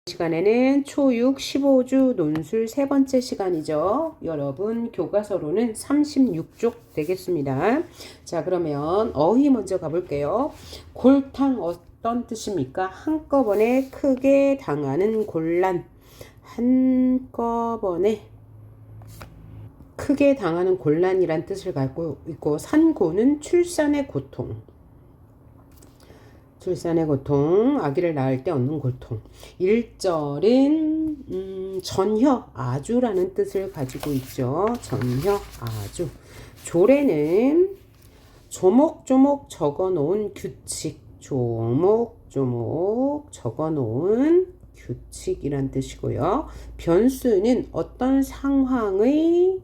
시간에는 초6 15주 논술 세 번째 시간이죠. 여러분 교과서로는 36쪽 되겠습니다. 자, 그러면 어휘 먼저 가볼게요. 골탕 어떤 뜻입니까? 한꺼번에 크게 당하는 곤란. 한꺼번에 크게 당하는 곤란이란 뜻을 갖고 있고, 산고는 출산의 고통. 출산의 고통, 아기를 낳을 때 얻는 고통. 1절은 전혀 아주라는 뜻을 가지고 있죠. 전혀 아주. 조례는 조목조목 적어놓은 규칙. 조목조목 적어놓은 규칙이란 뜻이고요. 변수는 어떤 상황의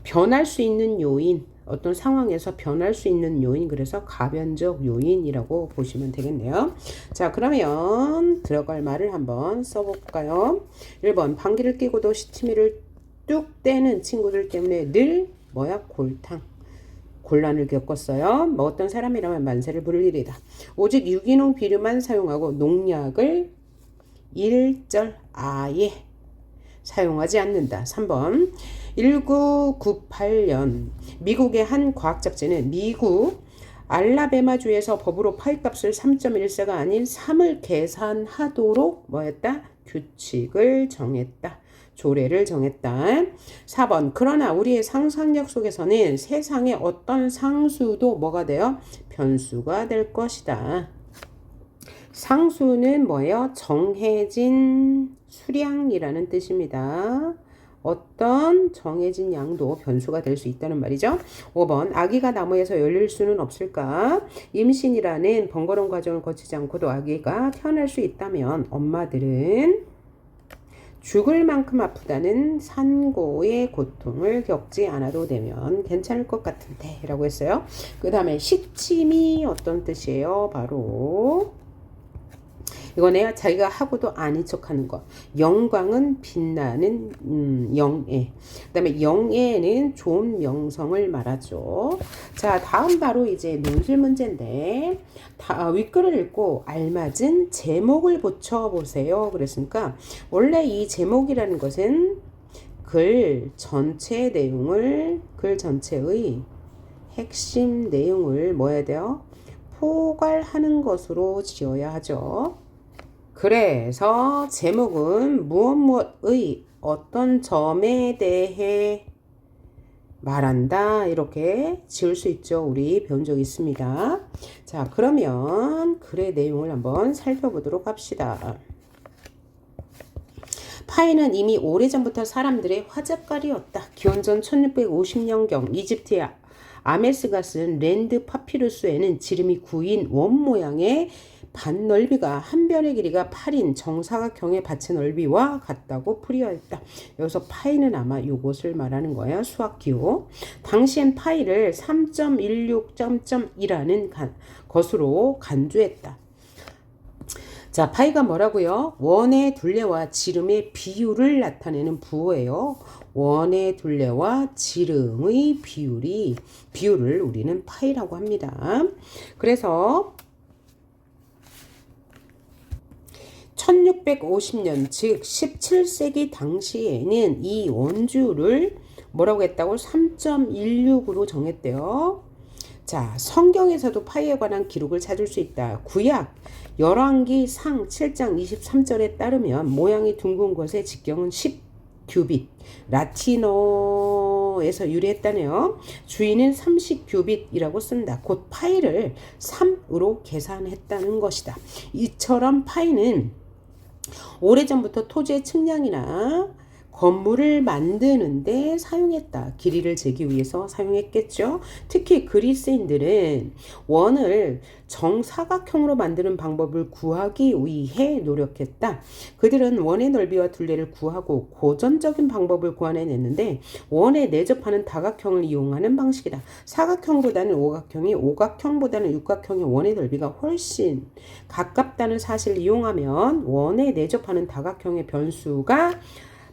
변할 수 있는 요인, 어떤 상황에서 변할 수 있는 요인, 그래서 가변적 요인이라고 보시면 되겠네요. 자, 그러면 들어갈 말을 한번 써볼까요? 1번, 방귀를 뀌고도 시치미를 뚝 떼는 친구들 때문에 늘 골탕. 곤란을 겪었어요. 뭐 어떤 사람이라면 만세를 부를 일이다. 오직 유기농 비료만 사용하고 농약을 1절 아예 사용하지 않는다. 3번 1998년 미국의 한 과학잡지는 미국 알라베마주에서 법으로 파이값을 3.14가 아닌 3을 계산하도록 규칙을 정했다. 조례를 정했다. 4번 그러나 우리의 상상력 속에서는 세상의 어떤 상수도 뭐가 돼요? 변수가 될 것이다. 상수는 정해진 수량이라는 뜻입니다. 어떤 정해진 양도 변수가 될 수 있다는 말이죠. 5번 아기가 나무에서 열릴 수는 없을까? 임신이라는 번거로운 과정을 거치지 않고도 아기가 태어날 수 있다면 엄마들은 죽을 만큼 아프다는 산고의 고통을 겪지 않아도 되면 괜찮을 것 같은데 라고 했어요. 그 다음에 시침이 어떤 뜻이에요? 바로 이거네요. 자기가 하고도 아닌 척하는 거. 영광은 빛나는 영예. 그 다음에 영예는 좋은 명성을 말하죠. 자, 다음 바로 이제 논술 문제인데 윗글을 읽고 알맞은 제목을 붙여보세요. 그랬으니까 원래 이 제목이라는 것은 글 전체의 핵심 내용을 해야 돼요? 포괄하는 것으로 지어야 하죠. 그래서 제목은 무엇의 어떤 점에 대해 말한다 이렇게 지을 수 있죠. 우리 배운 적 있습니다. 자, 그러면 글의 내용을 한번 살펴보도록 합시다. 파이는 이미 오래전부터 사람들의 화작깔이었다. 기원전 1650년경 이집트의 아메스가 쓴 랜드 파피루스에는 지름이 9인 원 모양의 반 넓이가 한 변의 길이가 8인 정사각형의 밭의 넓이와 같다고 풀이하였다. 여기서 파이는 아마 요것을 말하는 거예요. 수학기호. 당시엔 파이를 3.16.2라는 것으로 간주했다. 자, 파이가 뭐라고요? 원의 둘레와 지름의 비율을 나타내는 부호예요. 원의 둘레와 지름의 비율을 우리는 파이라고 합니다. 그래서 1650년 즉 17세기 당시에는 이 원주를 뭐라고 했다고? 3.16으로 정했대요. 자, 성경에서도 파이에 관한 기록을 찾을 수 있다. 구약 열왕기 상 7장 23절에 따르면 모양이 둥근 것의 직경은 10규빗, 라틴어에서 유래했다네요. 주인은 30규빗이라고 쓴다. 곧 파이를 3으로 계산했다는 것이다. 이처럼 파이는 오래전부터 토지의 측량이나 건물을 만드는데 사용했다. 길이를 재기 위해서 사용했겠죠. 특히 그리스인들은 원을 정사각형으로 만드는 방법을 구하기 위해 노력했다. 그들은 원의 넓이와 둘레를 구하고 고전적인 방법을 구해냈는데 원에 내접하는 다각형을 이용하는 방식이다. 사각형보다는 오각형이, 오각형보다는 육각형의 원의 넓이가 훨씬 가깝다는 사실을 이용하면 원에 내접하는 다각형의 변수가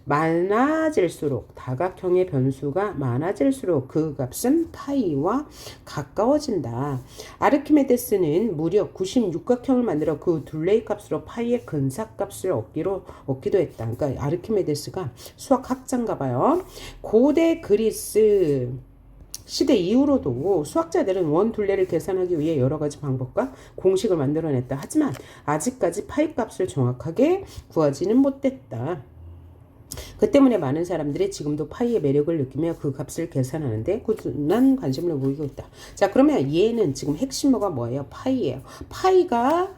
많아질수록 다각형의 변수가 많아질수록 그 값은 파이와 가까워진다. 아르키메데스는 무려 96각형을 만들어 그 둘레의 값으로 파이의 근사값을 얻기도 했다. 그러니까 아르키메데스가 수학 학자인가 봐요. 고대 그리스 시대 이후로도 수학자들은 원 둘레를 계산하기 위해 여러 가지 방법과 공식을 만들어냈다. 하지만 아직까지 파이 값을 정확하게 구하지는 못했다. 그 때문에 많은 사람들이 지금도 파이의 매력을 느끼며 그 값을 계산하는데 꾸준한 관심을 보이고 있다. 자, 그러면 얘는 지금 핵심어가 뭐예요? 파이예요. 파이가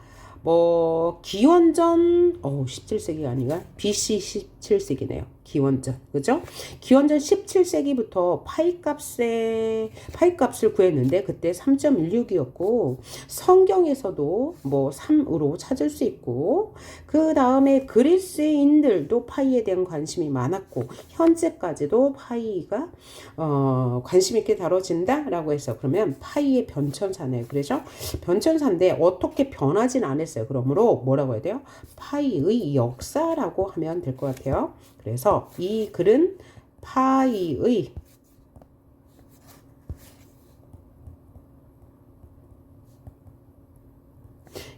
기원전 17세기가 아니라 BC 17세기네요. 기원전. 그죠? 기원전 17세기부터 파이 값을 구했는데 그때 3.16이었고 성경에서도 3으로 찾을 수 있고 그 다음에 그리스인들도 파이에 대한 관심이 많았고 현재까지도 파이가 관심 있게 다뤄진다라고 해서 그러면 파이의 변천사네요. 그래서 변천사인데 어떻게 변하진 않았어요. 그러므로 뭐라고 해야 돼요? 파이의 역사라고 하면 될 것 같아요. 그래서 이 글은 파이의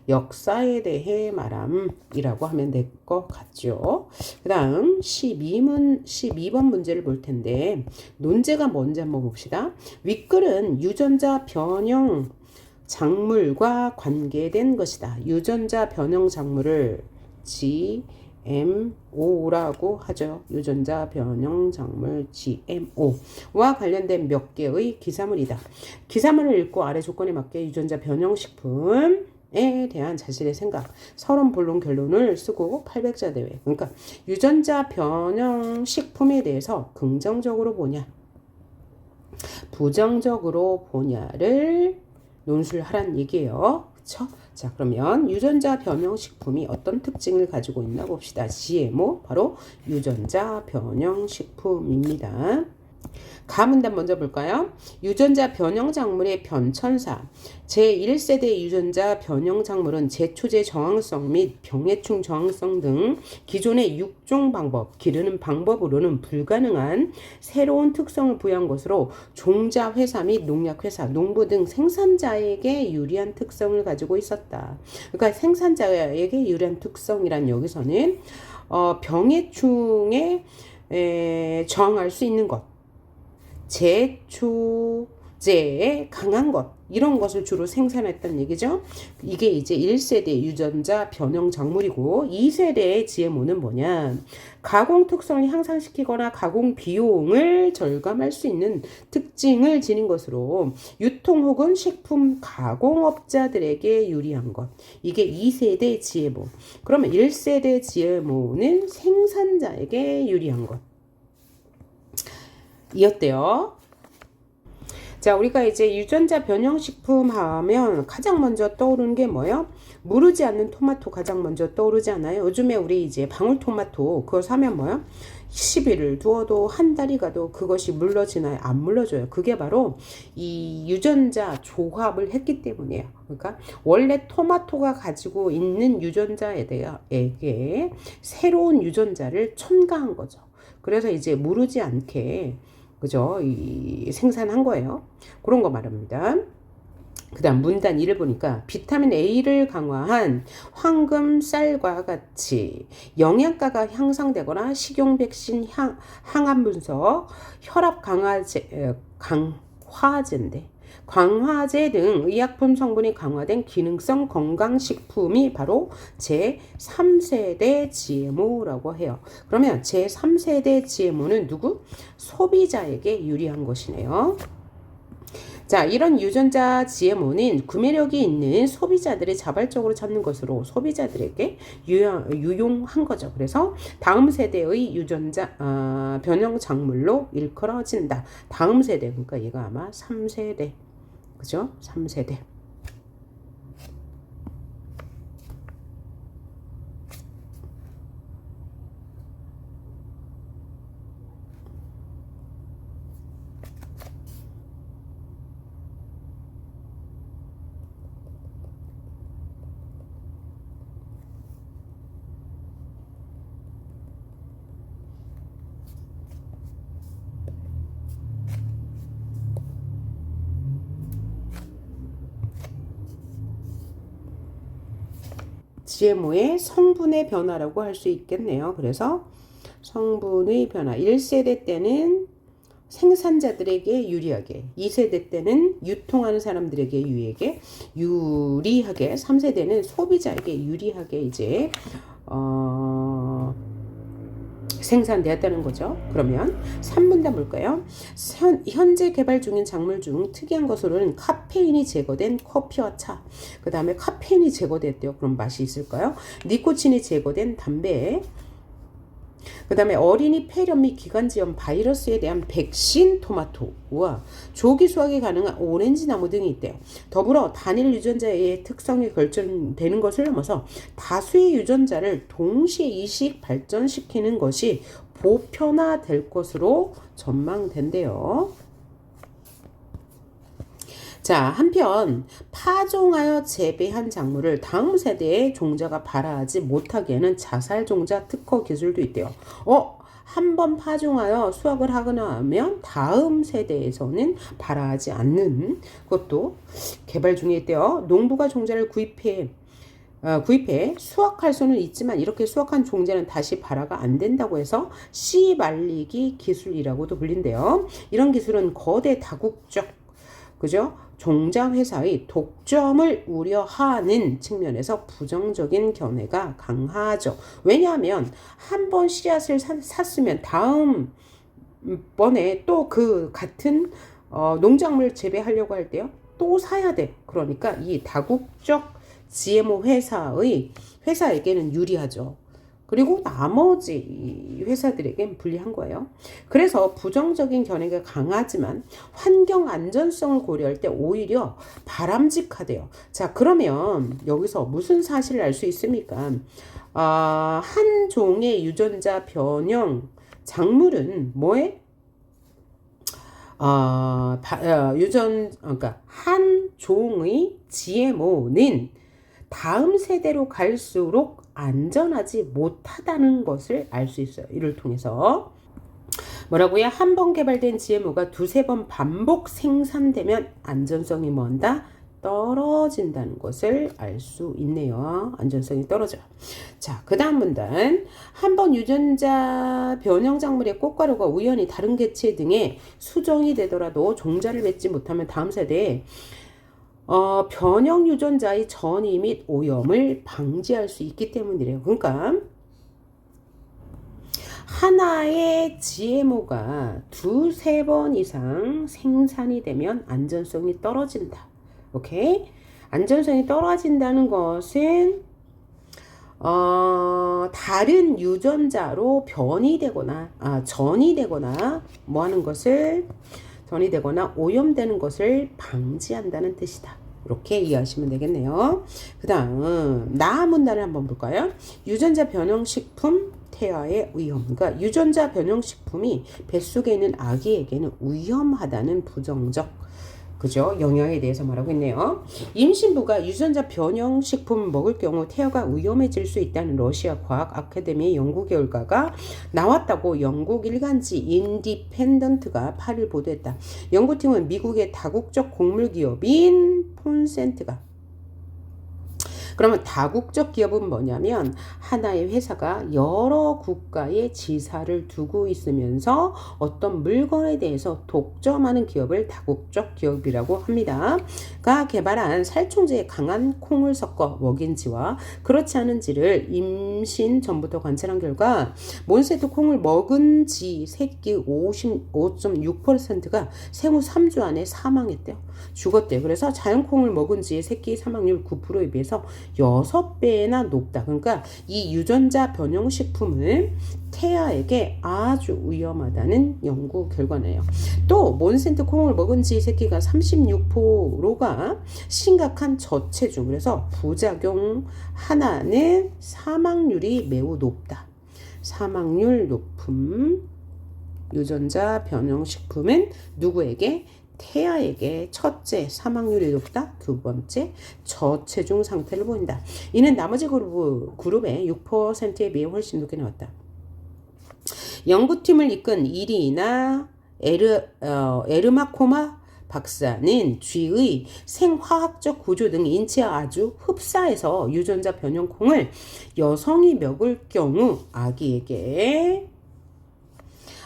역사에 대해 말함이라고 하면 될 것 같죠. 그 다음 12번 문제를 볼 텐데 논제가 뭔지 한번 봅시다. 윗글은 유전자 변형 작물과 관계된 것이다. 유전자 변형 작물을 GMO라고 하죠. 유전자 변형 작물 GMO와 관련된 몇 개의 기사물이다. 기사물을 읽고 아래 조건에 맞게 유전자 변형 식품에 대한 자신의 생각, 서론 본론 결론을 쓰고 800자 대회. 그러니까 유전자 변형 식품에 대해서 긍정적으로 보냐, 부정적으로 보냐를 논술을 하란 얘기예요. 그쵸? 자, 그러면 유전자 변형 식품이 어떤 특징을 가지고 있나 봅시다. GMO, 바로 유전자 변형 식품입니다. 가문단 먼저 볼까요? 유전자 변형 작물의 변천사. 제1세대 유전자 변형 작물은 제초제 저항성 및 병해충 저항성 등 기존의 6종 방법, 기르는 방법으로는 불가능한 새로운 특성을 부여한 것으로 종자 회사 및 농약 회사, 농부 등 생산자에게 유리한 특성을 가지고 있었다. 그러니까 생산자에게 유리한 특성이란 여기서는 병해충에 저항할 수 있는 것, 제초제에 강한 것, 이런 것을 주로 생산했던 얘기죠. 이게 이제 1세대 유전자 변형 작물이고 2세대의 GMO는 뭐냐? 가공 특성을 향상시키거나 가공 비용을 절감할 수 있는 특징을 지닌 것으로 유통 혹은 식품 가공업자들에게 유리한 것. 이게 2세대 GMO. 그러면 1세대 GMO는 생산자에게 유리한 것. 이었대요. 자, 우리가 이제 유전자 변형식품 하면 가장 먼저 떠오르는 게 뭐예요? 무르지 않는 토마토 가장 먼저 떠오르지 않아요? 요즘에 우리 이제 방울토마토 그거 사면 뭐예요? 10일을 두어도 한 달이 가도 그것이 물러지나요? 안 물러져요. 그게 바로 이 유전자 조합을 했기 때문이에요. 그러니까 원래 토마토가 가지고 있는 유전자에게 새로운 유전자를 첨가한 거죠. 그래서 이제 무르지 않게 그죠? 생산한 거예요. 그런 거 말합니다. 그 다음 문단 2를 보니까 비타민 A를 강화한 황금 쌀과 같이 영양가가 향상되거나 식용 백신 항암 분석, 혈압 강화제 등 의약품 성분이 강화된 기능성 건강식품이 바로 제3세대 GMO라고 해요. 그러면 제3세대 GMO는 누구? 소비자에게 유리한 것이네요. 자, 이런 유전자 GMO는 구매력이 있는 소비자들이 자발적으로 찾는 것으로 소비자들에게 유용한 거죠. 그래서 다음 세대의 유전자 변형 작물로 일컬어진다. 다음 세대, 그러니까 얘가 아마 3세대. 그죠? 3세대. GMO의 성분의 변화라고 할 수 있겠네요. 그래서 성분의 변화. 1세대 때는 생산자들에게 유리하게, 2세대 때는 유통하는 사람들에게 유리하게, 3세대는 소비자에게 유리하게 이제 생산되었다는 거죠. 그러면 3문단 볼까요? 현재 개발 중인 작물 중 특이한 것으로는 카페인이 제거된 커피와 차, 그 다음에 카페인이 제거됐대요. 그럼 맛이 있을까요? 니코틴이 제거된 담배, 그 다음에 어린이 폐렴 및 기관지염 바이러스에 대한 백신 토마토와 조기 수확이 가능한 오렌지 나무 등이 있대요. 더불어 단일 유전자의 특성이 결정되는 것을 넘어서 다수의 유전자를 동시에 이식 발전시키는 것이 보편화될 것으로 전망된대요. 자, 한편 파종하여 재배한 작물을 다음 세대의 종자가 발화하지 못하게 하는 자살 종자 특허 기술도 있대요. 한 번 파종하여 수확을 하거나 하면 다음 세대에서는 발화하지 않는 것도 개발 중에 있대요. 농부가 종자를 구입해 수확할 수는 있지만 이렇게 수확한 종자는 다시 발화가 안 된다고 해서 씨 말리기 기술이라고도 불린대요. 이런 기술은 거대 다국적, 그죠? 종자 회사의 독점을 우려하는 측면에서 부정적인 견해가 강하죠. 왜냐하면 한 번 씨앗을 샀으면 다음 번에 또 그 같은 농작물 재배하려고 할 때요, 또 사야 돼. 그러니까 이 다국적 GMO 회사에게는 유리하죠. 그리고 나머지 회사들에겐 불리한 거예요. 그래서 부정적인 견해가 강하지만 환경 안전성을 고려할 때 오히려 바람직하대요. 자, 그러면 여기서 무슨 사실을 알 수 있습니까? 한 종의 유전자 변형 작물은 뭐에? 그러니까 한 종의 GMO는 다음 세대로 갈수록 안전하지 못하다는 것을 알 수 있어요. 이를 통해서 뭐라고요? 한 번 개발된 GMO가 두세 번 반복 생산되면 안전성이 뭔다? 떨어진다는 것을 알 수 있네요. 안전성이 떨어져요. 자, 그 다음 문단. 한 번 유전자 변형 작물의 꽃가루가 우연히 다른 개체 등에 수정이 되더라도 종자를 맺지 못하면 다음 세대에 변형 유전자의 전이 및 오염을 방지할 수 있기 때문이래요. 그러니까 하나의 GMO가 두세 번 이상 생산이 되면 안전성이 떨어진다. 오케이? 안전성이 떨어진다는 것은 다른 유전자로 전이 되거나 뭐 하는 것을 전이 되거나 오염되는 것을 방지한다는 뜻이다. 이렇게 이해하시면 되겠네요. 그 다음 나 문단을 한번 볼까요? 유전자 변형식품 태아의 위험. 그러니까 유전자 변형식품이 뱃속에 있는 아기에게는 위험하다는 부정적, 그죠? 영향에 대해서 말하고 있네요. 임신부가 유전자 변형식품을 먹을 경우 태아가 위험해질 수 있다는 러시아 과학 아카데미의 연구 결과가 나왔다고 영국 일간지 인디펜던트가 8일 보도했다. 연구팀은 미국의 다국적 곡물 기업인 폰센트가, 그러면 다국적 기업은 뭐냐면 하나의 회사가 여러 국가의 지사를 두고 있으면서 어떤 물건에 대해서 독점하는 기업을 다국적 기업이라고 합니다. 가 개발한 살충제에 강한 콩을 섞어 먹인지와 그렇지 않은지를 임신 전부터 관찰한 결과 몬세토 콩을 먹은 지 새끼 55.6%가 생후 3주 안에 사망했대요. 죽었대요. 그래서 자연 콩을 먹은 지 새끼 사망률 9%에 비해서 6배나 높다. 그러니까 이 유전자 변형식품은 태아에게 아주 위험하다는 연구 결과네요. 또 몬센토 콩을 먹은 지 새끼가 36%가 심각한 저체중, 그래서 부작용 하나는 사망률이 매우 높다. 사망률 높음 유전자 변형식품은 누구에게? 태아에게 첫째 사망률이 높다. 두 번째 저체중 상태를 보인다. 이는 나머지 그룹의 6%에 비해 훨씬 높게 나왔다. 연구팀을 이끈 이리나 에르마코마 박사는 쥐의 생화학적 구조 등 인체에 아주 흡사해서 유전자 변형콩을 여성이 먹을 경우 아기에게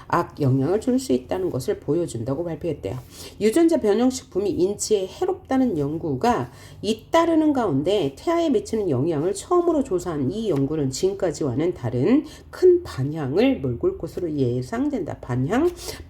악영향을 줄 수 있다는 것을 보여준다고 발표했대요. 유전자 변형식품이 인체에 해롭다는 연구가 잇따르는 가운데 태아에 미치는 영향을 처음으로 조사한 이 연구는 지금까지와는 다른 큰 방향을 몰고 올 것으로 예상된다.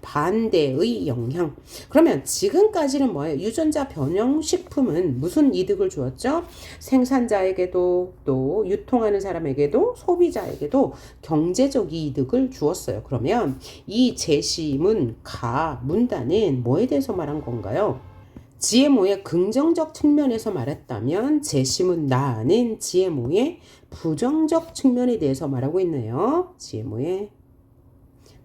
반대의 영향. 그러면 지금까지는 뭐예요? 유전자 변형식품은 무슨 이득을 주었죠? 생산자에게도 또 유통하는 사람에게도 소비자에게도 경제적 이득을 주었어요. 그러면 이 제시문 문단은 뭐에 대해서 말한 건가요? GMO의 긍정적 측면에서 말했다면 제시문 나는 GMO의 부정적 측면에 대해서 말하고 있네요. GMO의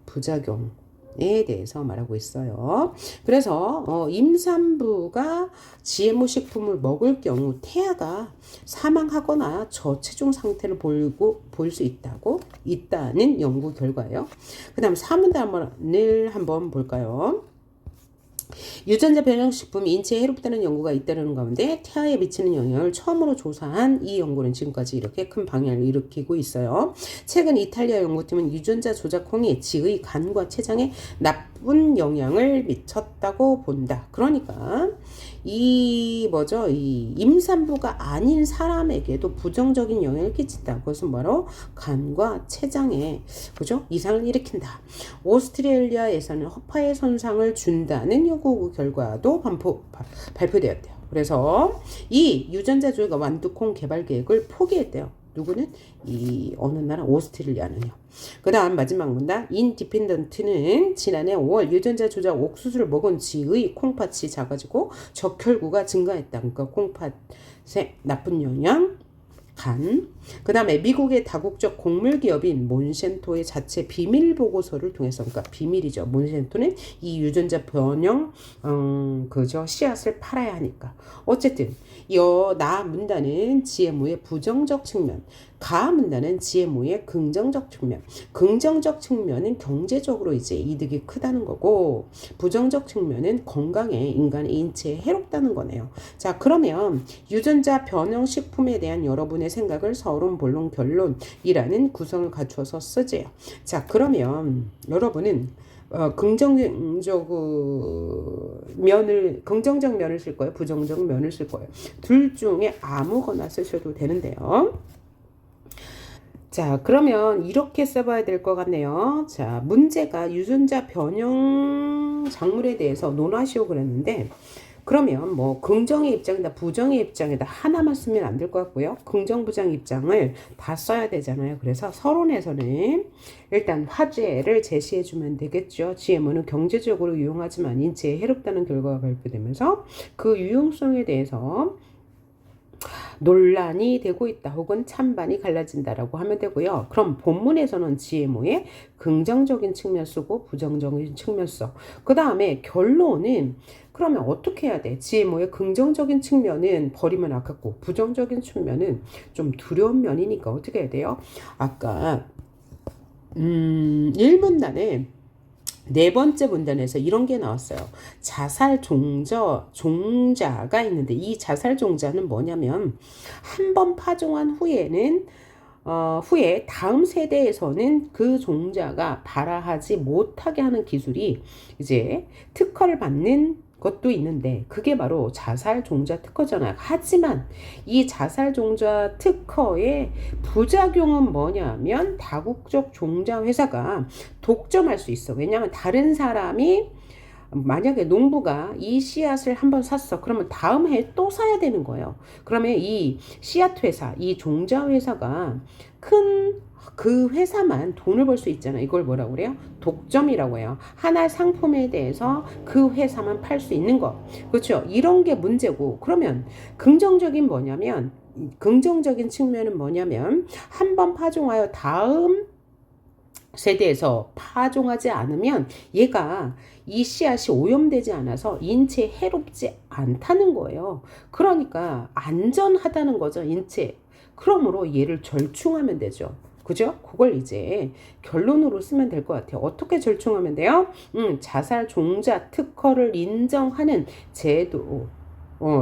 부작용에 대해서 말하고 있어요. 그래서 임산부가 GMO 식품을 먹을 경우 태아가 사망하거나 저체중 상태를 볼 수 있다는 연구 결과예요. 그 다음 3문단을 한번 볼까요? 유전자 변형식품이 인체에 해롭다는 연구가 잇따르는 가운데 태아에 미치는 영향을 처음으로 조사한 이 연구는 지금까지 이렇게 큰 방향을 일으키고 있어요. 최근 이탈리아 연구팀은 유전자 조작콩이 쥐의 간과 췌장에 나쁜 영향을 미쳤다고 본다. 그러니까 이 임산부가 아닌 사람에게도 부정적인 영향을 끼친다. 그것은 바로 간과 췌장에 그죠? 이상을 일으킨다. 오스트레일리아에서는 허파의 손상을 준다는 연구 결과도 발표되었대요. 그래서 이 유전자 조작 완두콩 개발 계획을 포기했대요. 누구는? 이 어느 나라 오스트레일리아는요. 그 다음 마지막 문단 인디펜던트는 지난해 5월 유전자 조작 옥수수를 먹은 쥐의 콩팥이 작아지고 적혈구가 증가했다. 그러니까 콩팥에 나쁜 영향 그 다음에 미국의 다국적 곡물 기업인 몬센토의 자체 비밀 보고서를 통해서 그러니까 비밀이죠. 몬센토는 이 유전자 변형 씨앗을 팔아야 하니까 어쨌든 나 문단은 GMO의 부정적 측면, 가 문단은 GMO의 긍정적 측면. 긍정적 측면은 경제적으로 이제 이득이 크다는 거고 부정적 측면은 건강에 인간의 인체에 해롭다는 거네요. 자, 그러면 유전자 변형 식품에 대한 여러분의 생각을 서론, 본론, 결론이라는 구성을 갖춰서 쓰세요. 자, 그러면 여러분은 긍정적 면을 쓸 거예요? 부정적 면을 쓸 거예요? 둘 중에 아무거나 쓰셔도 되는데요. 자, 그러면 이렇게 써봐야 될 것 같네요. 자, 문제가 유전자 변형 작물에 대해서 논하시오 그랬는데 그러면 뭐 긍정의 입장이다 부정의 입장이다 하나만 쓰면 안 될 것 같고요. 긍정 부정 입장을 다 써야 되잖아요. 그래서 서론에서는 일단 화제를 제시해 주면 되겠죠. GMO는 경제적으로 유용하지만 인체에 해롭다는 결과가 발표되면서 그 유용성에 대해서 논란이 되고 있다 혹은 찬반이 갈라진다라고 하면 되고요. 그럼 본문에서는 GMO의 긍정적인 측면 쓰고 부정적인 측면 써. 그 다음에 결론은 그러면 어떻게 해야 돼? GMO의 긍정적인 측면은 버리면 아깝고 부정적인 측면은 좀 두려운 면이니까 어떻게 해야 돼요? 아까 1문단에 네 번째 문단에서 이런 게 나왔어요. 자살 종자가 있는데 이 자살 종자는 뭐냐면 한 번 파종한 후에 다음 세대에서는 그 종자가 발화하지 못하게 하는 기술이 이제 특허를 받는 것도 있는데 그게 바로 자살종자 특허잖아요. 하지만 이 자살종자 특허의 부작용은 뭐냐면 다국적 종자 회사가 독점할 수 있어. 왜냐하면 다른 사람이 만약에 농부가 이 씨앗을 한번 샀어. 그러면 다음 해에 또 사야 되는 거예요. 그러면 이 씨앗 회사, 이 종자 회사가 그 회사만 돈을 벌 수 있잖아요. 이걸 뭐라고 그래요? 독점이라고 해요. 하나의 상품에 대해서 그 회사만 팔 수 있는 거. 그렇죠? 이런 게 문제고. 그러면 긍정적인 측면은 뭐냐면 한 번 파종하여 다음 세대에서 파종하지 않으면 얘가 이 씨앗이 오염되지 않아서 인체에 해롭지 않다는 거예요. 그러니까 안전하다는 거죠. 인체. 그러므로 얘를 절충하면 되죠. 그죠? 그걸 이제 결론으로 쓰면 될 것 같아요. 어떻게 절충하면 돼요? 자살 종자 특허를 인정하는 제도.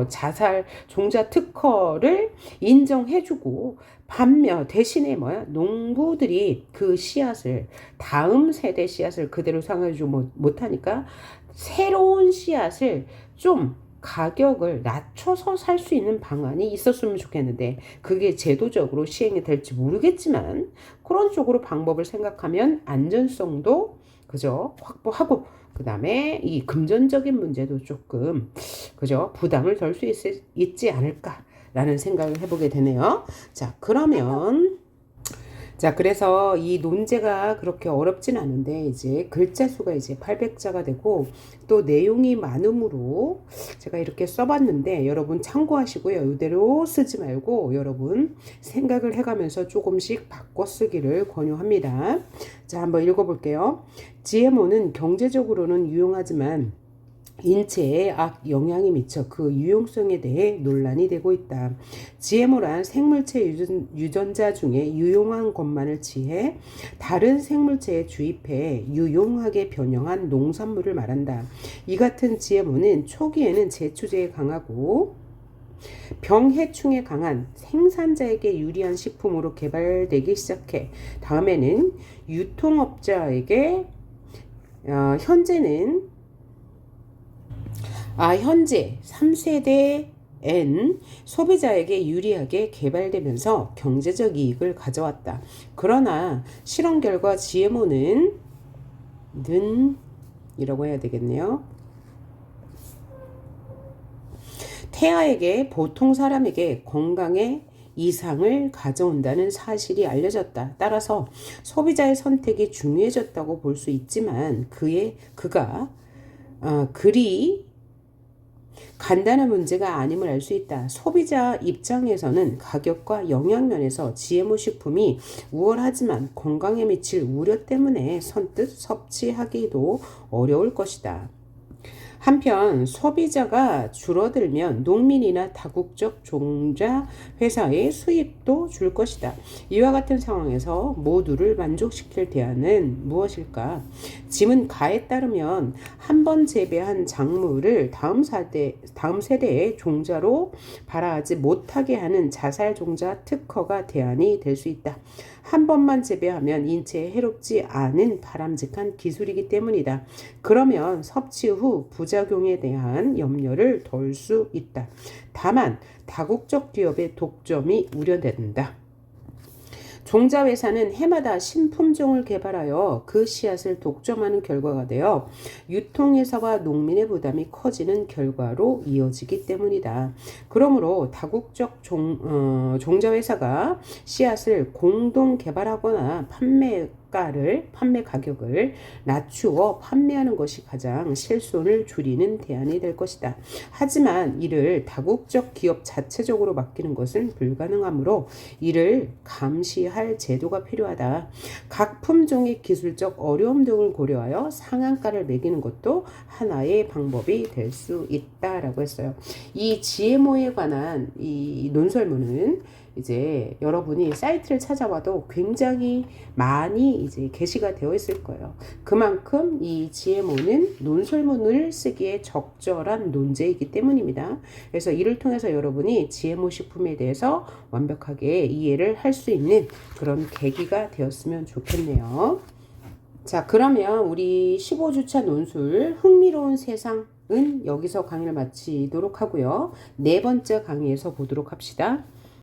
자살 종자 특허를 인정해주고 반면 대신에 뭐야? 농부들이 그 씨앗을 다음 세대 씨앗을 그대로 상해주지 못하니까 새로운 씨앗을 좀 가격을 낮춰서 살 수 있는 방안이 있었으면 좋겠는데 그게 제도적으로 시행이 될지 모르겠지만 그런 쪽으로 방법을 생각하면 안전성도 그죠? 확보하고 그 다음에 이 금전적인 문제도 조금 그죠? 부담을 덜 수 있지 않을까라는 생각을 해보게 되네요. 자, 그러면 자, 그래서 이 논제가 그렇게 어렵진 않은데 이제 글자 수가 이제 800자가 되고 또 내용이 많으므로 제가 이렇게 써봤는데 여러분 참고하시고요. 이대로 쓰지 말고 여러분 생각을 해가면서 조금씩 바꿔 쓰기를 권유합니다. 자, 한번 읽어볼게요. GMO는 경제적으로는 유용하지만 인체에 악 영향이 미쳐 그 유용성에 대해 논란이 되고 있다. GMO란 생물체 유전자 중에 유용한 것만을 취해 다른 생물체에 주입해 유용하게 변형한 농산물을 말한다. 이 같은 GMO는 초기에는 제초제에 강하고 병해충에 강한 생산자에게 유리한 식품으로 개발되기 시작해 다음에는 유통업자에게 현재 3세대엔 소비자에게 유리하게 개발되면서 경제적 이익을 가져왔다. 그러나 실험 결과 GMO는 이라고 해야 되겠네요. 태아에게 보통 사람에게 건강에 이상을 가져온다는 사실이 알려졌다. 따라서 소비자의 선택이 중요해졌다고 볼 수 있지만 그가 그리 간단한 문제가 아님을 알 수 있다. 소비자 입장에서는 가격과 영양면에서 GMO 식품이 우월하지만 건강에 미칠 우려 때문에 선뜻 섭취하기도 어려울 것이다. 한편 소비자가 줄어들면 농민이나 다국적 종자 회사의 수입도 줄 것이다. 이와 같은 상황에서 모두를 만족시킬 대안은 무엇일까? 짐은 가에 따르면 한 번 재배한 작물을 다음 세대의 종자로 발화하지 못하게 하는 자살 종자 특허가 대안이 될 수 있다. 한 번만 재배하면 인체에 해롭지 않은 바람직한 기술이기 때문이다. 그러면 섭취 후 부작용에 대한 염려를 덜 수 있다. 다만 다국적 기업의 독점이 우려된다. 종자 회사는 해마다 신품종을 개발하여 그 씨앗을 독점하는 결과가 되어 유통회사와 농민의 부담이 커지는 결과로 이어지기 때문이다. 그러므로 다국적 종자 회사가 씨앗을 공동 개발하거나 판매 가격을 낮추어 판매하는 것이 가장 실손을 줄이는 대안이 될 것이다. 하지만 이를 다국적 기업 자체적으로 맡기는 것은 불가능하므로 이를 감시할 제도가 필요하다. 각 품종의 기술적 어려움 등을 고려하여 상한가를 매기는 것도 하나의 방법이 될 수 있다라고 했어요. 이 GMO에 관한 이 논설문은 이제 여러분이 사이트를 찾아봐도 굉장히 많이 이제 게시가 되어 있을 거예요. 그만큼 이 GMO는 논설문을 쓰기에 적절한 논제이기 때문입니다. 그래서 이를 통해서 여러분이 GMO 식품에 대해서 완벽하게 이해를 할 수 있는 그런 계기가 되었으면 좋겠네요. 자, 그러면 우리 15주차 논술 흥미로운 세상은 여기서 강의를 마치도록 하고요. 네 번째 강의에서 보도록 합시다.